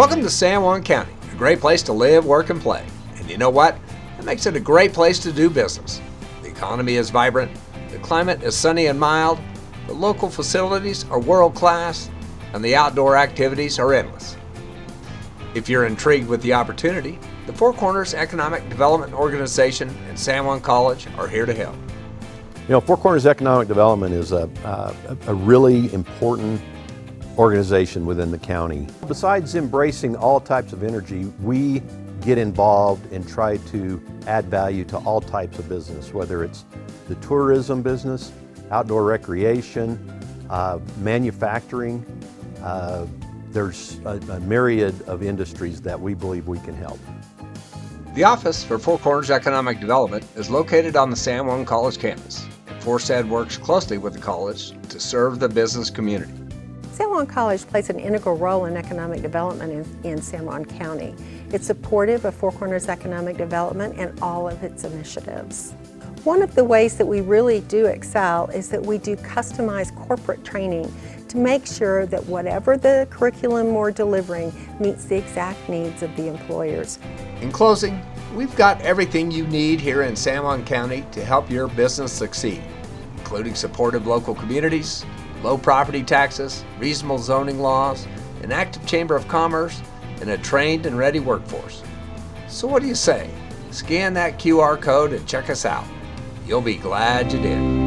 Welcome to San Juan County, a great place to live, work, and play. And you know what? That makes it a great place to do business. The economy is vibrant, the climate is sunny and mild, the local facilities are world-class, and the outdoor activities are endless. If you're intrigued with the opportunity, the Four Corners Economic Development Organization and San Juan College are here to help. You know, Four Corners Economic Development is a really important organization within the county. Besides embracing all types of energy, we get involved and try to add value to all types of business, whether it's the tourism business, outdoor recreation, manufacturing. There's a myriad of industries that we believe we can help. The Office for Four Corners Economic Development is located on the San Juan College campus, and FORSED works closely with the college to serve the business community. San Juan College plays an integral role in economic development in San Juan County. It's supportive of Four Corners Economic Development and all of its initiatives. One of the ways that we really do excel is that we do customized corporate training to make sure that whatever the curriculum we're delivering meets the exact needs of the employers. In closing, we've got everything you need here in San Juan County to help your business succeed, including supportive local communities, low property taxes, reasonable zoning laws, an active Chamber of Commerce, and a trained and ready workforce. So what do you say? Scan that QR code and check us out. You'll be glad you did.